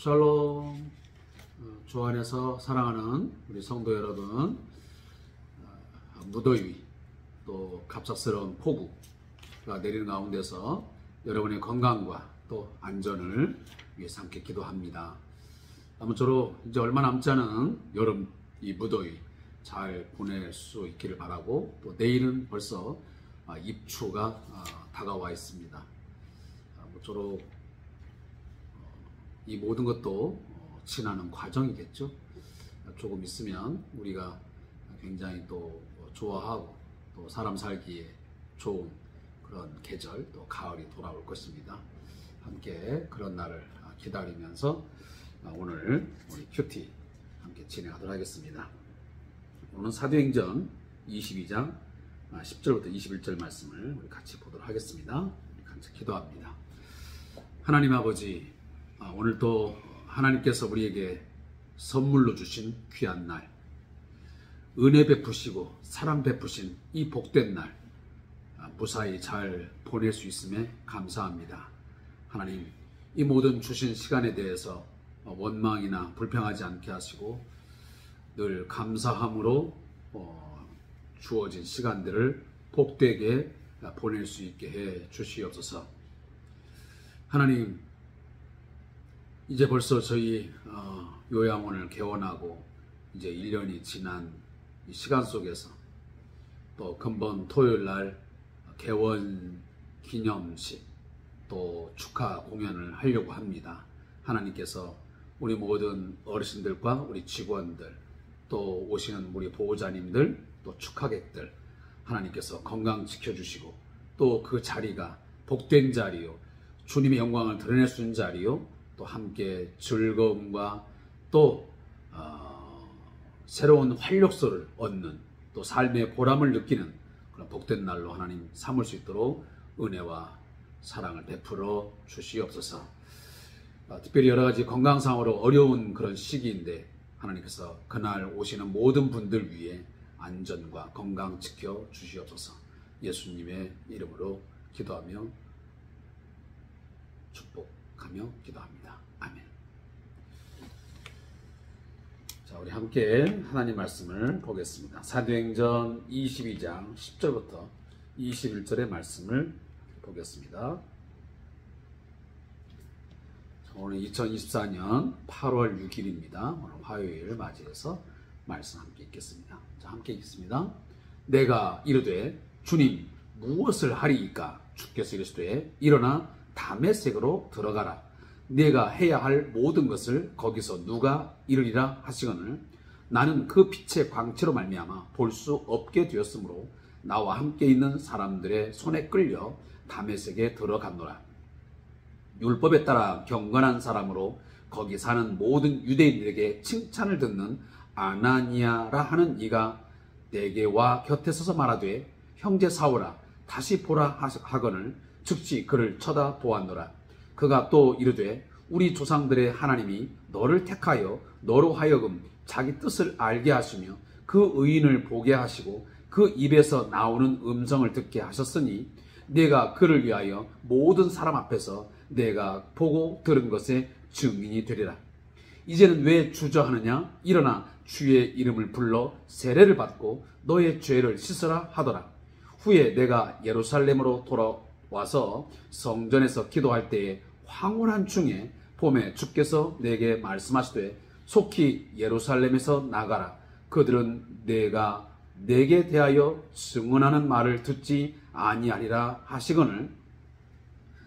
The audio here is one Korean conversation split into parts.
샬롬. 주 안에서 사랑하는 우리 성도 여러분, 무더위 또 갑작스러운 폭우가 내리는 가운데서 여러분의 건강과 또 안전을 위해서 함께 기도합니다. 아무쪼록 이제 얼마 남지 않은 여름 이 무더위 잘 보낼 수 있기를 바라고, 또 내일은 벌써 입추가 다가와 있습니다. 아무쪼록 이 모든 것도 지나는 과정이겠죠. 조금 있으면 우리가 굉장히 또 좋아하고 또 사람 살기에 좋은 그런 계절, 또 가을이 돌아올 것입니다. 함께 그런 날을 기다리면서 오늘 우리 큐티 함께 진행하도록 하겠습니다. 오늘은 사도행전 22장 10절부터 21절 말씀을 우리 같이 보도록 하겠습니다. 우리 같이 기도합니다. 하나님 아버지, 오늘 또 하나님께서 우리에게 선물로 주신 귀한 날, 은혜 베푸시고 사랑 베푸신 이 복된 날 무사히 잘 보낼 수 있음에 감사합니다. 하나님, 이 모든 주신 시간에 대해서 원망이나 불평하지 않게 하시고 늘 감사함으로 주어진 시간들을 복되게 보낼 수 있게 해 주시옵소서. 하나님, 이제 벌써 저희 요양원을 개원하고 이제 1년이 지난 이 시간 속에서 또 금번 토요일 날 개원 기념식 또 축하 공연을 하려고 합니다. 하나님께서 우리 모든 어르신들과 우리 직원들 또 오시는 우리 보호자님들 또 축하객들 하나님께서 건강 지켜주시고, 또 그 자리가 복된 자리요, 주님의 영광을 드러낼 수 있는 자리요, 또 함께 즐거움과 또 새로운 활력소를 얻는, 또 삶의 보람을 느끼는 그런 복된 날로 하나님 삼을 수 있도록 은혜와 사랑을 베풀어 주시옵소서. 특별히 여러 가지 건강상으로 어려운 그런 시기인데 하나님께서 그날 오시는 모든 분들 위해 안전과 건강 지켜 주시옵소서. 예수님의 이름으로 기도하며 축복하며 기도합니다. 아멘. 자, 우리 함께 하나님 말씀을 보겠습니다. 사도행전 22장 10절부터 21절의 말씀을 보겠습니다. 오늘 2024년 8월 6일입니다. 오늘 화요일 맞이해서 말씀 함께 읽겠습니다. 자, 함께 읽겠습니다. 내가 이르되 주님 무엇을 하리이까? 주께서 이르시되 일어나 다메섹으로 들어가라. 내가 해야 할 모든 것을 거기서 누가 이르리라 하시거늘 나는 그 빛의 광채로 말미암아 볼 수 없게 되었으므로 나와 함께 있는 사람들의 손에 끌려 다메섹에 들어갔노라. 율법에 따라 경건한 사람으로 거기 사는 모든 유대인들에게 칭찬을 듣는 아나니아라 하는 이가 내게 와 곁에 서서 말하되 형제 사울아 다시 보라 하거늘 즉시 그를 쳐다보았노라. 그가 또 이르되 우리 조상들의 하나님이 너를 택하여 너로 하여금 자기 뜻을 알게 하시며 그 의인을 보게 하시고 그 입에서 나오는 음성을 듣게 하셨으니 내가 그를 위하여 모든 사람 앞에서 내가 보고 들은 것의 증인이 되리라. 이제는 왜 주저하느냐? 일어나 주의 이름을 불러 세례를 받고 너의 죄를 씻으라 하더라. 후에 내가 예루살렘으로 돌아와서 성전에서 기도할 때에 황홀한 중에 봄에 주께서 내게 말씀하시되 속히 예루살렘에서 나가라. 그들은 내가 내게 대하여 증언하는 말을 듣지 아니하리라 하시거늘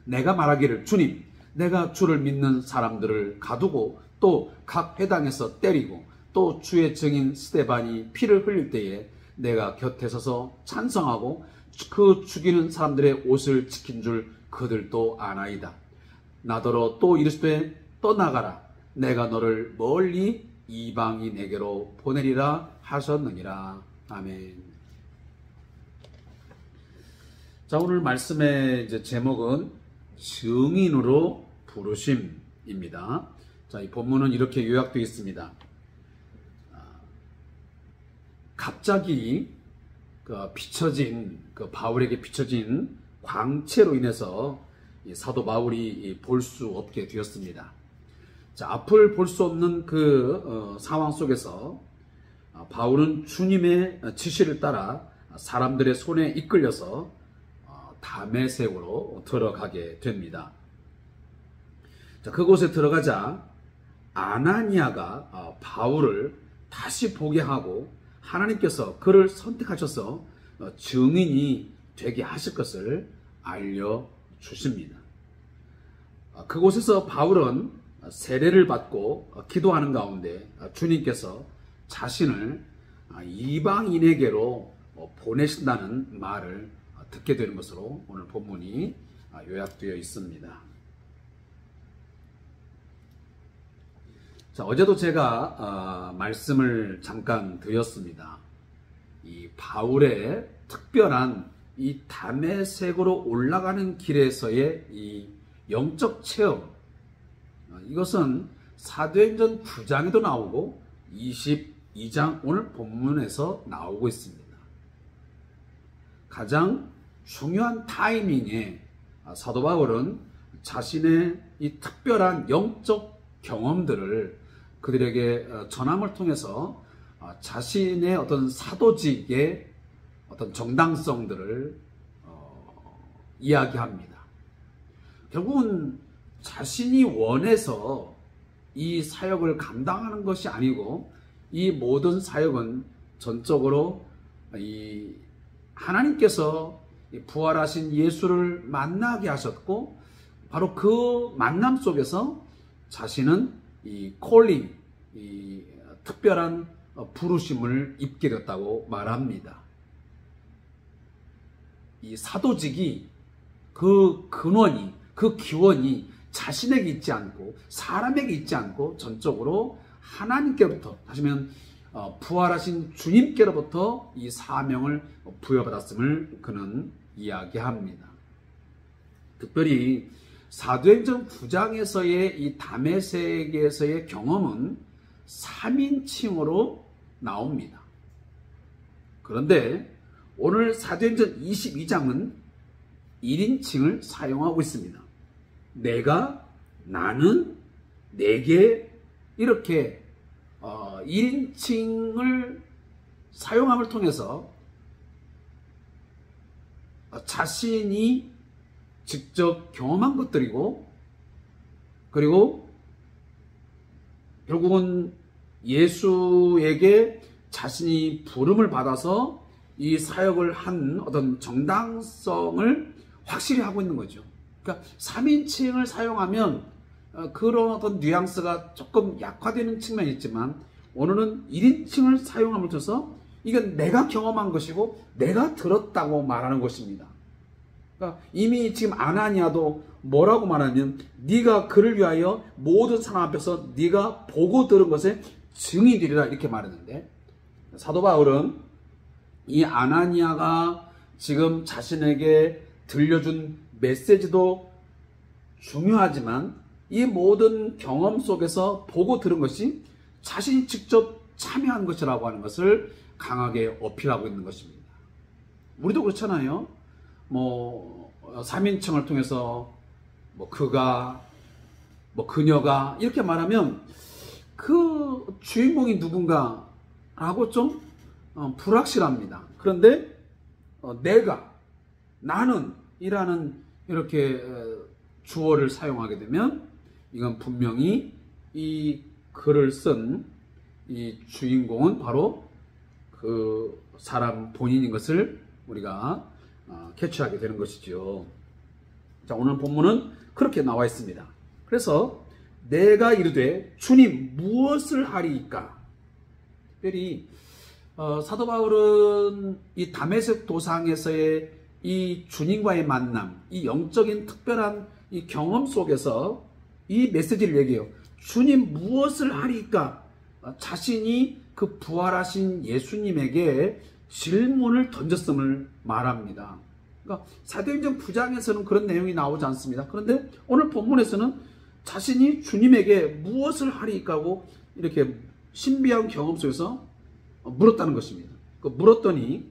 내가 말하기를 주님 내가 주를 믿는 사람들을 가두고 또 각 회당에서 때리고 또 주의 증인 스데반이 피를 흘릴 때에 내가 곁에 서서 찬성하고 그 죽이는 사람들의 옷을 지킨 줄 그들도 아나이다. 나더러 또 이르시되 떠나가라. 내가 너를 멀리 이방인에게로 보내리라 하셨느니라. 아멘. 자, 오늘 말씀의 이제 제목은 증인으로 부르심입니다. 자, 이 본문은 이렇게 요약되어 있습니다. 갑자기 바울에게 비춰진 광채로 인해서 사도 바울이 볼 수 없게 되었습니다. 자, 앞을 볼 수 없는 그 상황 속에서 바울은 주님의 지시를 따라 사람들의 손에 이끌려서 다메섹으로 들어가게 됩니다. 자, 그곳에 들어가자 아나니아가 바울을 다시 보게 하고 하나님께서 그를 선택하셔서 증인이 되게 하실 것을 알려주십니다. 그곳에서 바울은 세례를 받고 기도하는 가운데 주님께서 자신을 이방인에게로 보내신다는 말을 듣게 되는 것으로 오늘 본문이 요약되어 있습니다. 자, 어제도 제가 말씀을 잠깐 드렸습니다. 이 바울의 특별한 이 다메섹으로 올라가는 길에서의 이 영적 체험, 이것은 사도행전 9장에도 나오고 22장 오늘 본문에서 나오고 있습니다. 가장 중요한 타이밍에 사도 바울은 자신의 이 특별한 영적 경험들을 그들에게 전함을 통해서 자신의 어떤 사도직의 어떤 정당성들을 이야기합니다. 결국은 자신이 원해서 이 사역을 감당하는 것이 아니고 이 모든 사역은 전적으로 이 하나님께서 부활하신 예수를 만나게 하셨고 바로 그 만남 속에서 자신은 이 콜링, 이 특별한 부르심을 입게 됐다고 말합니다. 이 사도직이 그 근원이, 그 기원이 자신에게 있지 않고 사람에게 있지 않고 전적으로 하나님께로부터, 하시면 부활하신 주님께로부터 이 사명을 부여받았음을 그는 이야기합니다. 특별히 사도행전 9장에서의 이 다메섹에서의 경험은 3인칭으로 나옵니다. 그런데 오늘 사도행전 22장은 1인칭을 사용하고 있습니다. 내가, 나는, 내게 이렇게 1인칭을 사용함을 통해서 자신이 직접 경험한 것들이고 그리고 결국은 예수에게 자신이 부름을 받아서 이 사역을 한 어떤 정당성을 확실히 하고 있는 거죠. 그러니까 3인칭을 사용하면 그런 어떤 뉘앙스가 조금 약화되는 측면이 있지만 오늘은 1인칭을 사용함을 통해서 이건 내가 경험한 것이고 내가 들었다고 말하는 것입니다. 그러니까 이미 지금 아나니아도 뭐라고 말하냐면 네가 그를 위하여 모든 사람 앞에서 네가 보고 들은 것에 증이 되리라 이렇게 말했는데 사도 바울은 이 아나니아가 지금 자신에게 들려준 메시지도 중요하지만 이 모든 경험 속에서 보고 들은 것이 자신이 직접 참여한 것이라고 하는 것을 강하게 어필하고 있는 것입니다. 우리도 그렇잖아요. 3인칭을 통해서 그가, 그녀가 이렇게 말하면 그 주인공이 누군가라고 좀 불확실합니다. 그런데 내가, 나는 이라는 이렇게 주어를 사용하게 되면 이건 분명히 이 글을 쓴 이 주인공은 바로 그 사람 본인인 것을 우리가 캐치하게 되는 것이죠. 자, 오늘 본문은 그렇게 나와 있습니다. 그래서 내가 이르되 주님 무엇을 하리이까? 특별히 사도 바울은 이 다메섹 도상에서의 이 주님과의 만남, 이 영적인 특별한 이 경험 속에서 이 메시지를 얘기해요. 주님 무엇을 하리이까? 자신이 그 부활하신 예수님에게 질문을 던졌음을 말합니다. 그러니까 사도행전 9장에서는 그런 내용이 나오지 않습니다. 그런데 오늘 본문에서는 자신이 주님에게 무엇을 하리이까고 이렇게 신비한 경험 속에서 물었다는 것입니다. 물었더니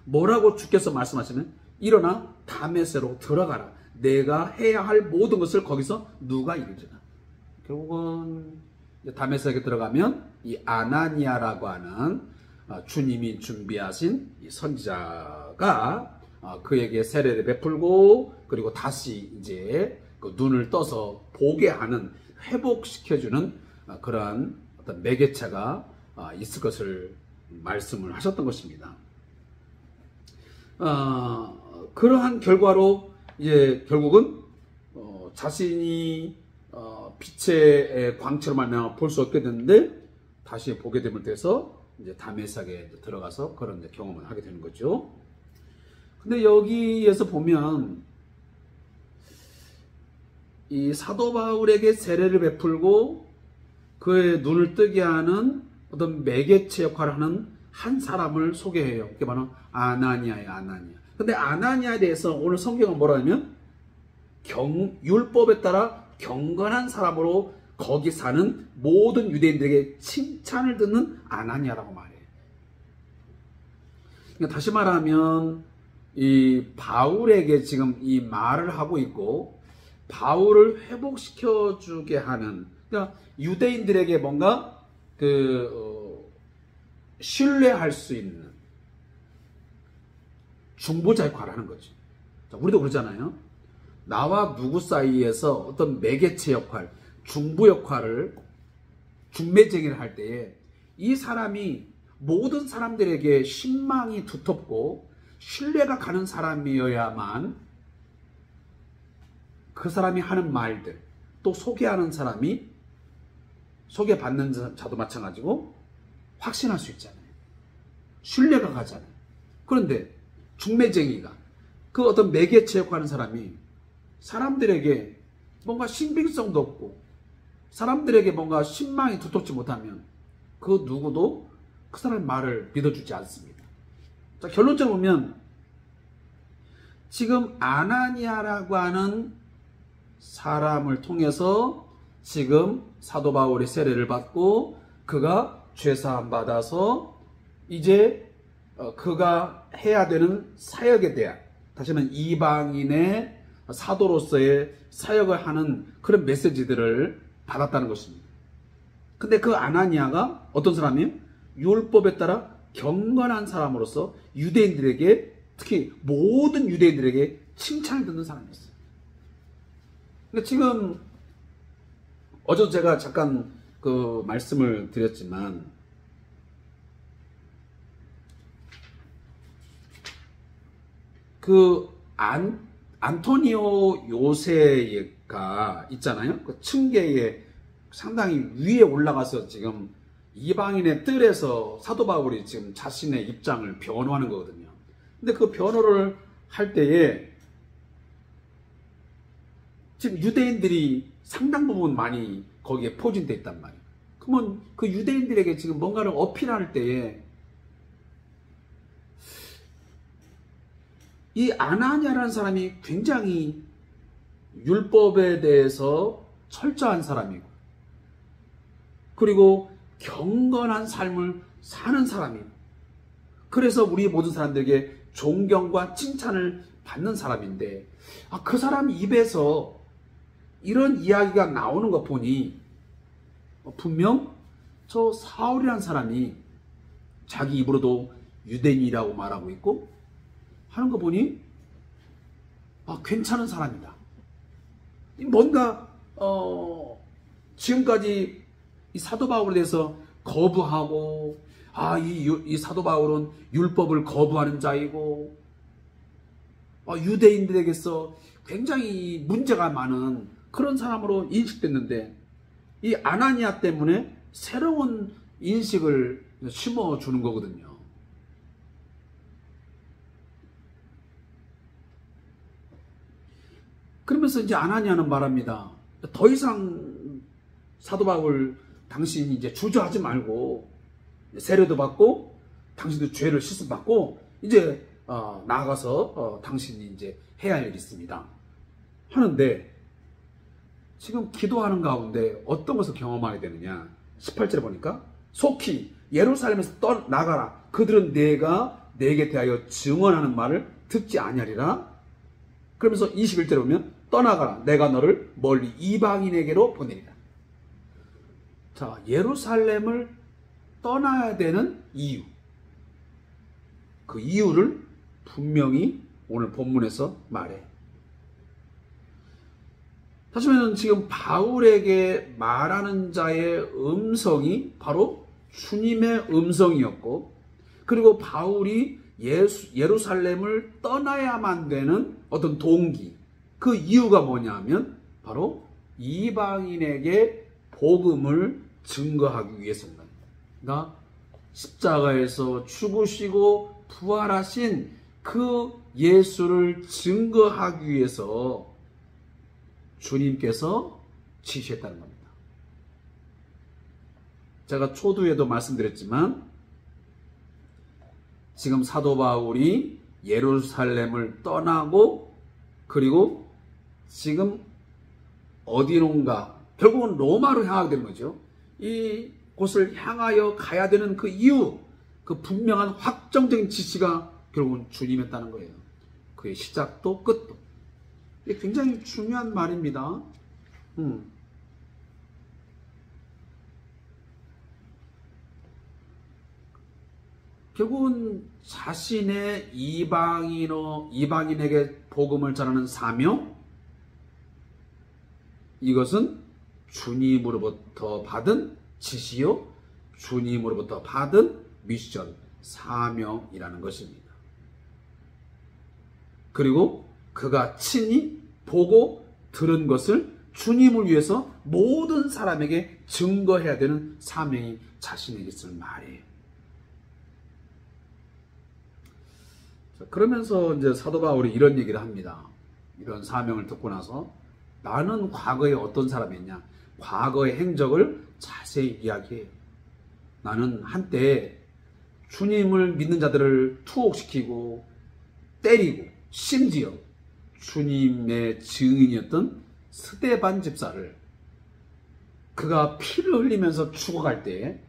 뭐라고 주께서 말씀하시면 일어나 다메섹으로 들어가라. 내가 해야 할 모든 것을 거기서 누가 이루리라. 결국은 다메섹에 들어가면 이 아나니아라고 하는 주님이 준비하신 이 선지자가 그에게 세례를 베풀고 그리고 다시 이제 그 눈을 떠서 보게 하는 회복시켜주는 그러한 어떤 매개체가 있을 것을 말씀을 하셨던 것입니다. 그러한 결과로 이제 결국은 자신이 빛의 광채로 말미암아 볼 수 없게 됐는데 다시 보게 됨을 돼서 이제 다메섹에 들어가서 그런 이제 경험을 하게 되는 거죠. 근데 여기에서 보면 이 사도 바울에게 세례를 베풀고 그의 눈을 뜨게 하는 어떤 매개체 역할을 하는 한 사람을 소개해요. 그게 바로 아나니아예요. 아나니아. 근데 아나니아에 대해서 오늘 성경은 뭐라 하면 율법에 따라 경건한 사람으로 거기 사는 모든 유대인들에게 칭찬을 듣는 아나니아라고 말해요. 그러니까 다시 말하면 이 바울에게 지금 이 말을 하고 있고 바울을 회복시켜 주게 하는, 그러니까 유대인들에게 뭔가 신뢰할 수 있는 중보자 역할을 하는 거죠. 자, 우리도 그러잖아요. 나와 누구 사이에서 어떤 매개체 역할, 중보 역할을, 중매쟁이를 할 때에 이 사람이 모든 사람들에게 신망이 두텁고 신뢰가 가는 사람이어야만 그 사람이 하는 말들, 또 소개하는 사람이, 소개받는 자도 마찬가지고 확신할 수 있잖아요. 신뢰가 가잖아요. 그런데 중매쟁이가, 그 어떤 매개체 역할하는 사람이 사람들에게 뭔가 신빙성도 없고 사람들에게 뭔가 신망이 두텁지 못하면 그 누구도 그 사람의 말을 믿어주지 않습니다. 자, 결론적으로 보면 지금 아나니아라고 하는 사람을 통해서 지금 사도 바울이 세례를 받고 그가 죄사함 받아서 이제 그가 해야 되는 사역에 대한, 다시 말하면 이방인의 사도로서의 사역을 하는 그런 메시지들을 받았다는 것입니다. 근데 그 아나니아가 어떤 사람이에요? 율법에 따라 경건한 사람으로서 유대인들에게, 특히 모든 유대인들에게 칭찬을 듣는 사람이었어요. 근데 지금 어제도 제가 잠깐 그 말씀을 드렸지만 그 안토니오 요새가 있잖아요. 그 층계에 상당히 위에 올라가서 지금 이방인의 뜰에서 사도 바울이 지금 자신의 입장을 변호하는 거거든요. 근데 그 변호를 할 때에 지금 유대인들이 상당 부분 많이 거기에 포진되어 있단 말이에요. 그러면 그 유대인들에게 지금 뭔가를 어필할 때에 이 아나니아라는 사람이 굉장히 율법에 대해서 철저한 사람이고, 그리고 경건한 삶을 사는 사람이고, 그래서 우리 모든 사람들에게 존경과 칭찬을 받는 사람인데, 그 사람 입에서 이런 이야기가 나오는 거 보니 분명 저 사울이라는 사람이 자기 입으로도 유대인이라고 말하고 있고 하는 거 보니 괜찮은 사람이다. 뭔가 지금까지 이 사도 바울에 대해서 거부하고 이 사도 바울은 율법을 거부하는 자이고 유대인들에게서 굉장히 문제가 많은 그런 사람으로 인식됐는데, 이 아나니아 때문에 새로운 인식을 심어주는 거거든요. 그러면서 이제 아나니아는 말합니다. 더 이상 사도 바울, 당신이 이제 주저하지 말고 세례도 받고 당신도 죄를 씻음받고 이제 나아가서 당신이 이제 해야 할 일이 있습니다 하는데, 지금 기도하는 가운데 어떤 것을 경험하게 되느냐. 18절에 보니까 속히 예루살렘에서 떠나가라. 그들은 내가 내게 대하여 증언하는 말을 듣지 아니하리라. 그러면서 21절에 보면 떠나가라. 내가 너를 멀리 이방인에게로 보내리라. 자, 예루살렘을 떠나야 되는 이유. 그 이유를 분명히 오늘 본문에서 말해. 다시 말하면 지금 바울에게 말하는 자의 음성이 바로 주님의 음성이었고, 그리고 바울이 예루살렘을 떠나야만 되는 어떤 동기, 그 이유가 뭐냐면 바로 이방인에게 복음을 증거하기 위해서입니다. 그러니까 십자가에서 죽으시고 부활하신 그 예수를 증거하기 위해서 주님께서 지시했다는 겁니다. 제가 초두에도 말씀드렸지만 지금 사도 바울이 예루살렘을 떠나고 그리고 지금 어디론가 결국은 로마로 향하게 되는 거죠. 이 곳을 향하여 가야 되는 그 이유, 그 분명한 확정적인 지시가 결국은 주님이었다는 거예요. 그의 시작도 끝도. 이게 굉장히 중요한 말입니다. 결국은 자신의 이방인에게 복음을 전하는 사명, 이것은 주님으로부터 받은 지시요, 주님으로부터 받은 미션, 사명이라는 것입니다. 그리고 그가 친히 보고 들은 것을 주님을 위해서 모든 사람에게 증거해야 되는 사명이 자신에게 있을 말이에요. 그러면서 이제 사도 바울이 이런 얘기를 합니다. 이런 사명을 듣고 나서 나는 과거에 어떤 사람이었냐, 과거의 행적을 자세히 이야기해요. 나는 한때 주님을 믿는 자들을 투옥시키고 때리고 심지어 주님의 증인이었던 스데반 집사를 그가 피를 흘리면서 죽어갈 때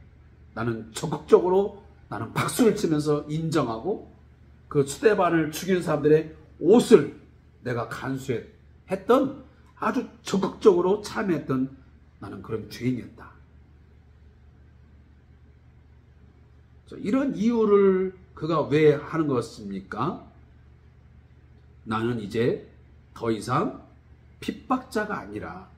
나는 적극적으로 나는 박수를 치면서 인정하고 그 스데반을 죽인 사람들의 옷을 내가 간수했던 아주 적극적으로 참여했던 나는 그런 죄인이었다. 이런 이유를 그가 왜 하는 것입니까? 나는 이제 더 이상 핍박자가 아니라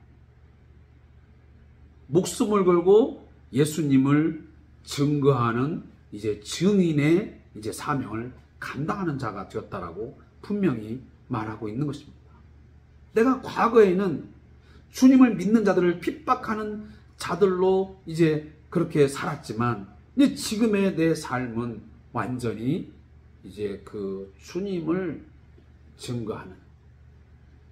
목숨을 걸고 예수님을 증거하는 이제 증인의 이제 사명을 감당하는 자가 되었다라고 분명히 말하고 있는 것입니다. 내가 과거에는 주님을 믿는 자들을 핍박하는 자들로 이제 그렇게 살았지만 이제 지금의 내 삶은 완전히 이제 그 주님을 증거하는,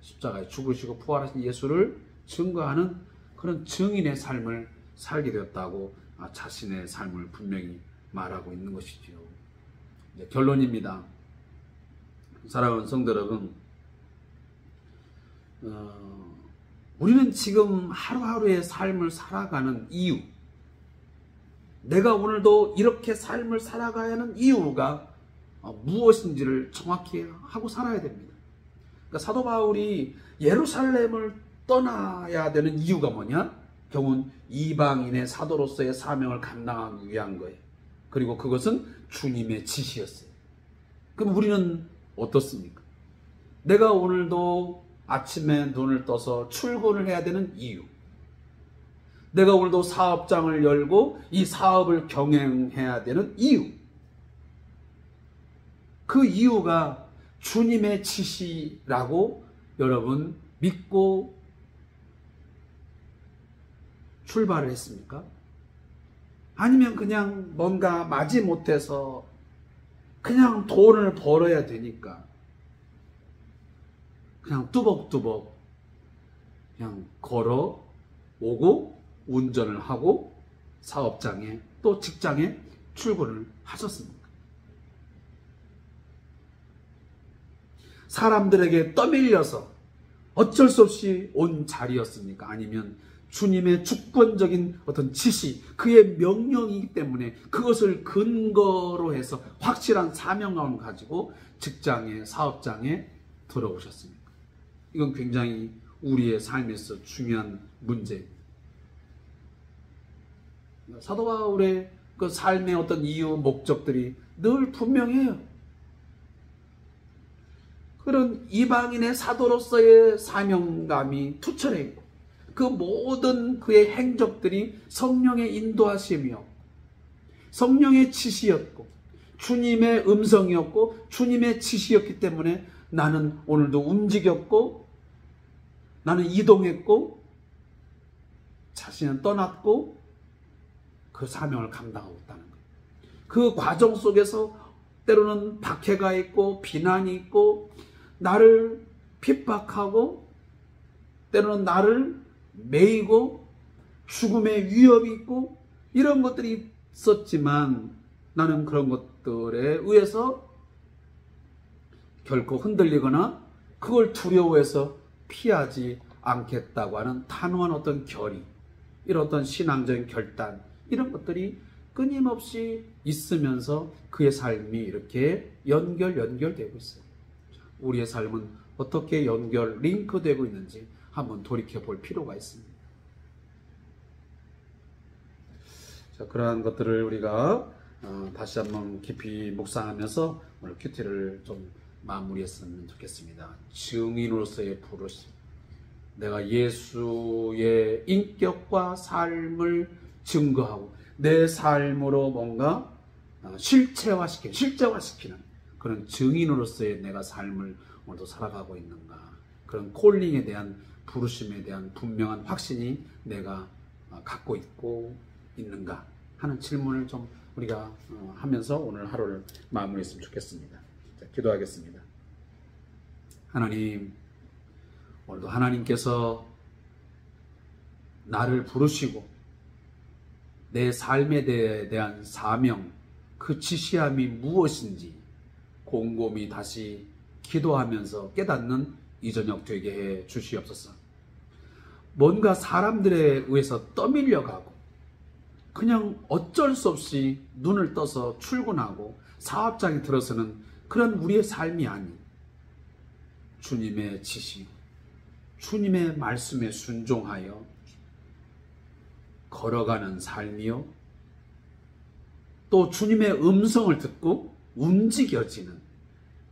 십자가에 죽으시고 부활하신 예수를 증거하는 그런 증인의 삶을 살게 되었다고 자신의 삶을 분명히 말하고 있는 것이죠. 이제 결론입니다. 사랑하는 성도 여러분, 우리는 지금 하루하루의 삶을 살아가는 이유, 내가 오늘도 이렇게 삶을 살아가야 하는 이유가 무엇인지를 정확히 하고 살아야 됩니다. 그러니까 사도 바울이 예루살렘을 떠나야 되는 이유가 뭐냐? 결국은 이방인의 사도로서의 사명을 감당하기 위한 거예요. 그리고 그것은 주님의 지시였어요. 그럼 우리는 어떻습니까? 내가 오늘도 아침에 눈을 떠서 출근을 해야 되는 이유, 내가 오늘도 사업장을 열고 이 사업을 경영해야 되는 이유, 그 이유가 주님의 지시라고 여러분 믿고 출발을 했습니까? 아니면 그냥 뭔가 마지못해서 그냥 돈을 벌어야 되니까 그냥 뚜벅뚜벅 그냥 걸어오고 운전을 하고 사업장에 또 직장에 출근을 하셨습니까? 사람들에게 떠밀려서 어쩔 수 없이 온 자리였습니까? 아니면 주님의 주권적인 어떤 지시, 그의 명령이기 때문에 그것을 근거로 해서 확실한 사명감을 가지고 직장에, 사업장에 들어오셨습니까? 이건 굉장히 우리의 삶에서 중요한 문제입니다. 사도 바울의 그 삶의 어떤 이유, 목적들이 늘 분명해요. 그런 이방인의 사도로서의 사명감이 투철해 있고 그 모든 그의 행적들이 성령의 인도하심이었고 성령의 지시였고 주님의 음성이었고 주님의 지시였기 때문에 나는 오늘도 움직였고 나는 이동했고 자신은 떠났고 그 사명을 감당하고 있다는 거예요. 그 과정 속에서 때로는 박해가 있고 비난이 있고 나를 핍박하고 때로는 나를 매이고 죽음의 위협이 있고 이런 것들이 있었지만 나는 그런 것들에 의해서 결코 흔들리거나 그걸 두려워해서 피하지 않겠다고 하는 단호한 어떤 결의, 이런 어떤 신앙적인 결단, 이런 것들이 끊임없이 있으면서 그의 삶이 이렇게 연결되고 있어요. 우리의 삶은 어떻게 링크되고 있는지 한번 돌이켜 볼 필요가 있습니다. 자, 그러한 것들을 우리가 다시 한번 깊이 묵상하면서 오늘 큐티를 좀 마무리했으면 좋겠습니다. 증인으로서의 부르심. 내가 예수의 인격과 삶을 증거하고 내 삶으로 뭔가 실제화시키는 그런 증인으로서의 내가 삶을 오늘도 살아가고 있는가. 그런 콜링에 대한 부르심에 대한 분명한 확신이 내가 갖고 있고 있는가 하는 질문을 좀 우리가 하면서 오늘 하루를 마무리했으면 좋겠습니다. 자, 기도하겠습니다. 하나님, 오늘도 하나님께서 나를 부르시고 내 삶에 대한 사명, 그 지시함이 무엇인지 곰곰이 다시 기도하면서 깨닫는 이 저녁 되게 해 주시옵소서. 뭔가 사람들에 의해서 떠밀려가고 그냥 어쩔 수 없이 눈을 떠서 출근하고 사업장에 들어서는 그런 우리의 삶이 아닌 주님의 지시, 주님의 말씀에 순종하여 걸어가는 삶이요, 또 주님의 음성을 듣고 움직여지는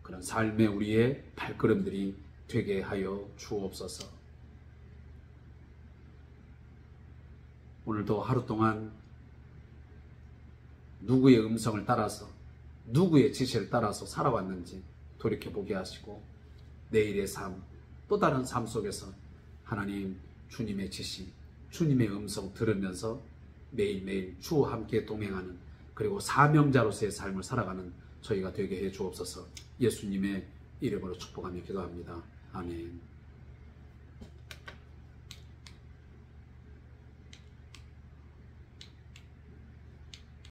그런 삶의 우리의 발걸음들이 되게 하여 주옵소서. 오늘도 하루 동안 누구의 음성을 따라서 누구의 지시를 따라서 살아왔는지 돌이켜보게 하시고 내일의 삶, 또 다른 삶 속에서 하나님 주님의 지시, 주님의 음성 들으면서 매일매일 주와 함께 동행하는, 그리고 사명자로서의 삶을 살아가는 저희가 되게 해 주옵소서. 예수님의 이름으로 축복하며 기도합니다. 아멘.